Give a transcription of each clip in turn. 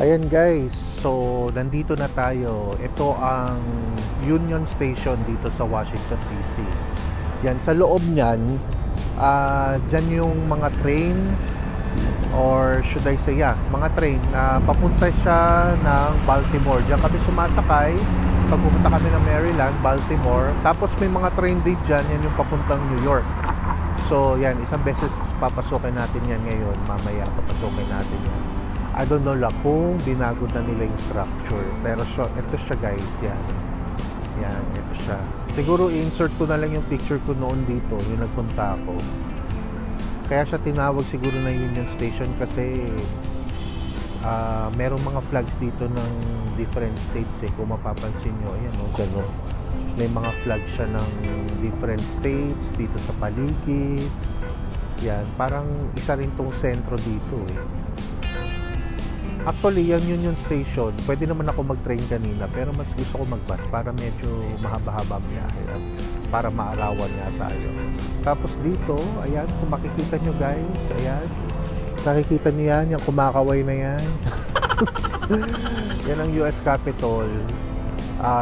Ayan guys, so nandito na tayo. Ito ang Union Station dito sa Washington DC. Yan, sa loob niyan, dyan yung mga train, or should I say, mga train na papunta siya ng Baltimore. Diyan kami sumasakay pag pupunta kami ng Maryland, Baltimore. Tapos may mga train din dyan, yan yung papuntang New York. So yan, isang beses papasukin natin yan ngayon. Mamaya papasukin natin yan. I don't know lang kung binago na nila yung structure. Pero ito siya guys, yan. Yan, ito siya. Siguro i-insert ko na lang yung picture ko noon dito, yung nagpunta ako. Kaya siya tinawag siguro na Union Station kasi merong mga flags dito ng different states eh. Kung mapapansin nyo, ayan o, dyan o. May mga flag siya ng different states dito sa paligid. Yan, parang isa rin tong sentro dito eh. Actually, yung Union Station, pwede naman ako mag-train kanina, pero mas gusto ko mag-bus para medyo mahaba-haba biyahe at para maarawan nga tayo. Tapos dito, ayan, kung makikita nyo guys, ayan, nakikita nyo yan, yung kumakaway na yan. Yan ang US Capitol.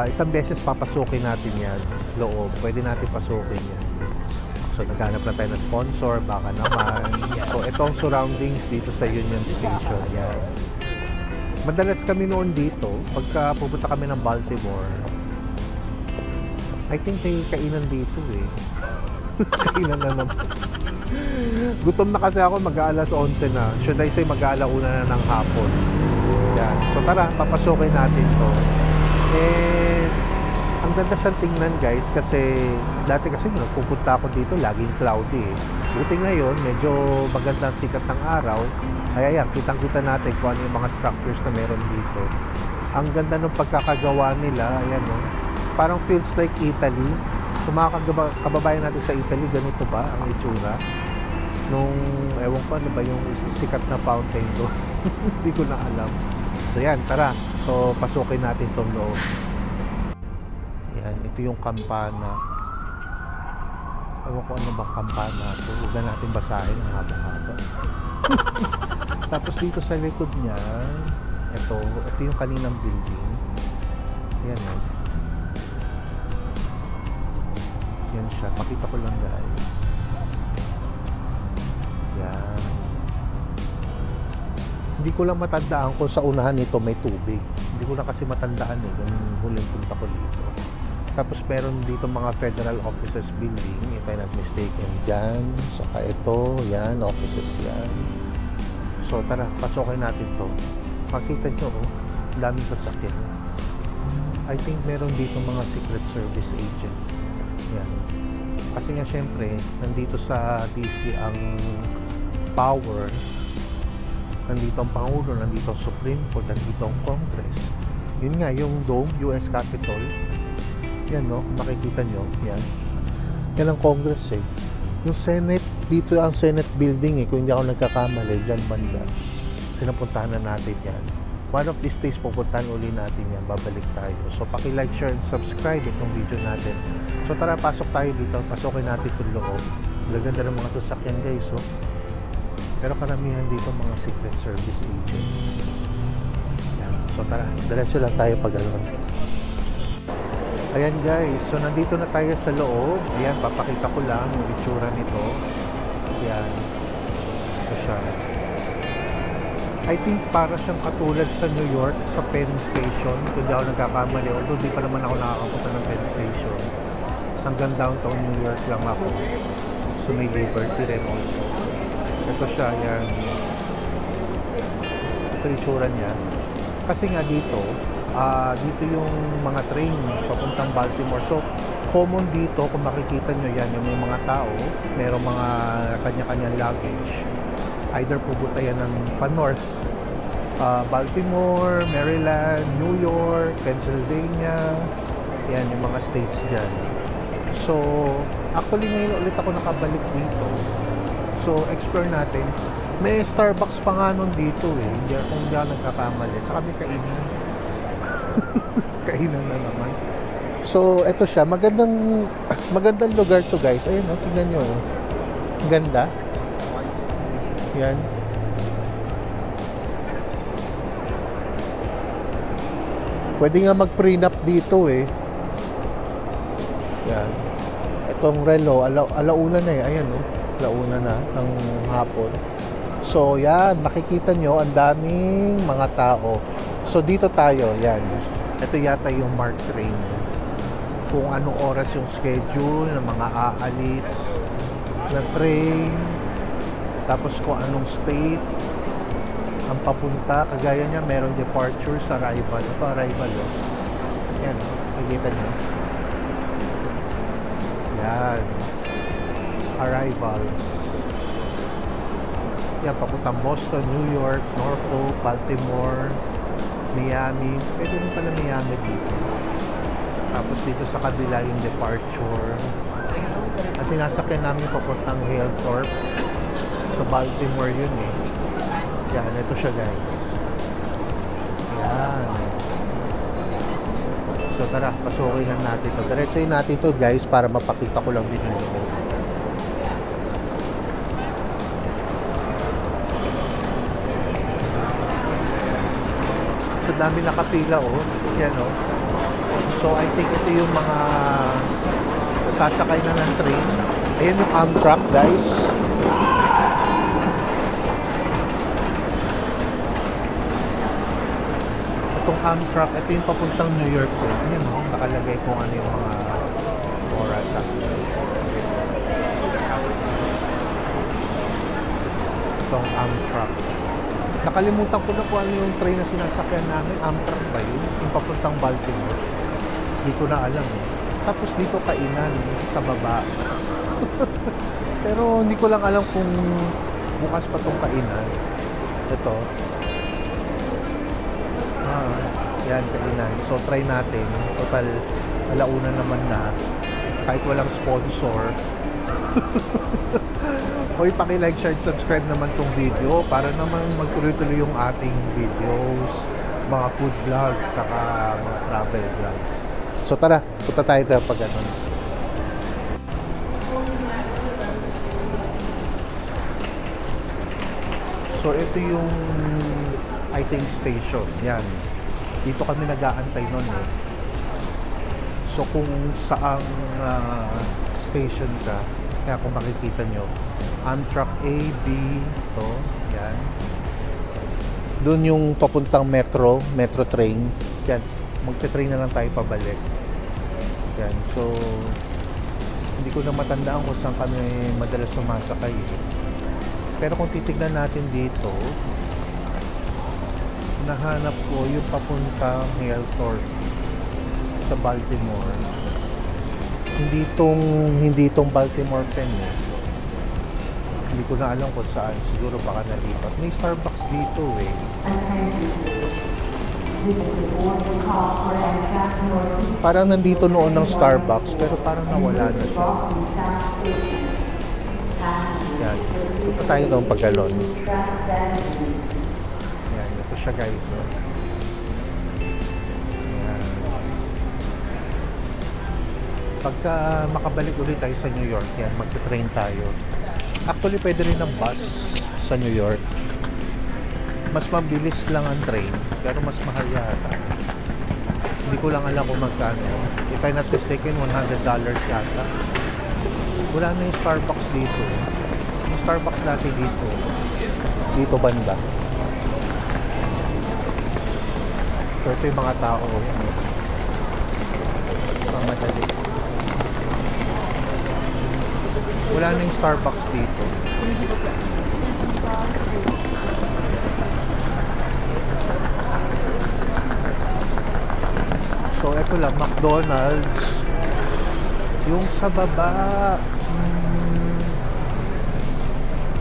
Isang beses papasukin natin yan, loob, pwede natin pasukin yan. So, naghanap na tayo ng sponsor, baka naman. So, itong surroundings dito sa Union Station, yan. Madalas kami noon dito, pagka pupunta kami ng Baltimore, I think may kainan dito eh. Kainan na naman. Gutom na kasi ako, mag-aalas 11 na. Should I say, mag-aalauna na ng hapon. Yan. So tara, papasukin natin to. And ang ganda siyang tingnan guys, kasi dati kasi nung pupunta ako dito, laging cloudy eh. Buti ngayon, medyo magandang sikat ng araw. Kaya yan, kitang-kita natin kung ano yung mga structures na meron dito. Ang ganda ng pagkakagawa nila, ayan o. Parang feels like Italy. So mga kababayan natin sa Italy, ganito ba ang itsura? Nung, ewan ko ano ba yung sikat na fountain doon. Hindi ko na alam. So yan, tara. So pasukin natin itong loob. Yan, ito yung kampana. Ewan ko ano bang kampana ito. Huwag na natin basahin ang haba-haba. Tapos dito sa likod niya, ito yung kaninang building. Yan o. Yan siya. Pakita ko lang guys. Yan. Hindi ko lang matandaan kung sa unahan nito may tubig. Hindi ko lang kasi matandaan eh. Yung huling punta ko dito. Tapos meron dito mga federal offices building, if I'm not mistaken. Yan. Saka ito. Yan. Offices yan. So tara, pasukin natin to. Makita nyo, daming sasakyan. I think meron dito mga Secret Service agent. Yan. Kasi nga syempre, nandito sa DC ang power. Nandito ang Pangulo, nandito ang Supreme Court, nandito ang Congress. Yun nga, yung dome, US Capitol. Yan no, makikita nyo. Yan. Yan ang Congress eh. Yung Senate, dito ang Senate building eh, kung hindi ako nagkakamali, dyan banda. Sinapuntahan na natin yan. One of these days, pupuntahan uli natin yan, babalik tayo. So, paki-like, share, and subscribe itong video natin. So, tara, pasok tayo dito, pasukin natin itong loob. Maganda ng mga sasakyan guys, oh. Pero karamihan dito mga Secret Service agent. Yan. So, tara, diretso lang tayo pag-alon. Ayan guys, so nandito na tayo sa loob. Ayan, papakita ko lang yung itsura nito. Ayan. Ito siya. I think para siyang katulad sa New York, sa Penn Station. Kung di ako nagkakamali, although di pa naman ako nakakapunta ng Penn Station. Hanggang downtown New York lang ako. So may Liberty rin also. Ito siya, ayan. Ito yung itsura niya. Kasi nga dito yung mga train papuntang Baltimore. So, common dito, kung makikita nyo yan, yung mga tao, merong mga kanya-kanyang luggage. Either pupunta yan ng pa-north, Baltimore, Maryland, New York, Pennsylvania, yan, yung mga states dyan. So, actually ngayon ulit ako nakabalik dito. So, explore natin. May Starbucks pa nga nun dito eh. Kung hindi ako nagkakamali. Saka may kainan. Kainan na naman. So, eto siya. Magandang lugar to guys. Ayun, tingnan nyo. Ganda. Yan. Pwede nga mag-prenup dito eh. Yan. Itong relo, alauna na eh. Ayan oh. Alauna na ng hapon. So yan, makikita nyo ang daming mga tao. So dito tayo, yan. Ito yata yung MARC train. Kung anong oras yung schedule ng mga aalis na train. Tapos kung anong state ang papunta. Kagaya niya, meron departure sa arrival. Ito arrival oh. Yan, makikita nyo. Yan. Arrivals. Yan, papuntang Boston, New York, Norfolk, Baltimore, Miami. Pwede rin pala Miami dito. Tapos dito sa kabila yung departure. At sinasakyan namin papuntang Hillthorpe. Sa Baltimore yun eh. Yan, ito siya guys. Yan. So tara, pasukin lang natin ito. Diretsahin natin ito guys para mapakita ko lang din yung loob. So dami nakapila oh. Yan oh. So I think ito yung mga sasakay na ng train. Ayan yung Amtrak guys. Itong Amtrak, ito yung papuntang New York po. Ayan o, nakalagay kung ano yung mga oras. Itong Amtrak. Nakalimutan ko na kung ano yung train na sinasakyan namin. Amtrak ba yun? Yung papuntang Baltimore. Hindi ko na alam eh. Tapos dito kainan sa baba. Pero hindi ko lang alam kung bukas pa itong kainan. Ito. Yan, kainan. So, try natin. Total, alauna naman na. Kahit walang sponsor. Hoy, paki-like, share, subscribe naman tong video para naman magtuloy-tuloy yung ating videos, mga food vlogs, saka mga travel vlogs. So, tara. Punta tayo tayo pag ganun. So, ito yung I think station. Yan. Dito kami nag-aantay nun eh. So kung saang station ka, kaya kung makikita nyo, Amtrak A, B, to, yan. Doon yung papuntang metro train. Yan, magte-train na lang tayo pabalik. Yan, so hindi ko na matandaan kung saan kami madalas sumasakay eh. Pero kung titignan natin dito, nahanap ko yung papuntang Hillthorpe sa Baltimore. Hindi tong Baltimore Pen eh. Hindi ko na alam kung saan. Siguro baka nalipat. May Starbucks dito eh. Parang nandito noon ng Starbucks pero parang nawala na siya. Yan. Punta tayo doon pag galon. Ito siya guys no? Ayan. Pagka makabalik ulit tayo sa New York yan, magte-train tayo. Actually pwede rin ng bus sa New York. Mas mabilis lang ang train pero mas mahal yata. Hindi ko lang alam kung magkano. If I'm not mistaken, $100 yata. Wala na yung Starbucks dito. Yung Starbucks dati dito banda. So ito yung mga tao mamadali. Wala na yung Starbucks dito. So ito lang, McDonald's. Yung sa baba,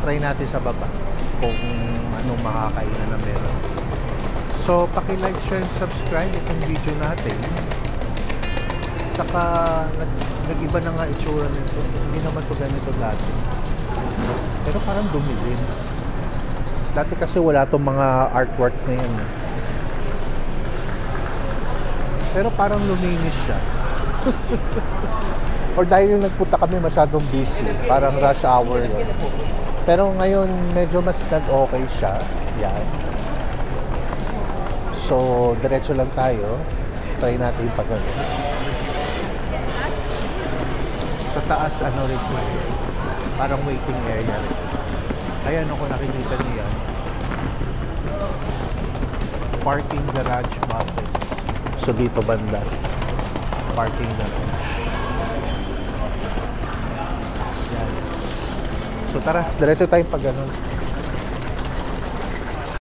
try natin sa baba kung anong makakainan na meron. So, paki-like, share, and subscribe itong video natin. Saka, nag-iba na nga itsura nito. Hindi naman to ganito dati. Pero parang dumi din. Dati kasi wala tong mga artwork na yan. Pero parang luminis siya. Or dahil yung nagpunta kami masyadong busy. Parang rush hour yun. Pero ngayon, medyo mas nag-okay siya. Yan. So, diretso lang tayo. try natin yung pag sa taas, ano rin po, parang waiting area rin. Ayan, kung nakikita niyo yan, parking garage buses. So dito banda, parking garage. Yan. So tara, diretso tayong pag ganun.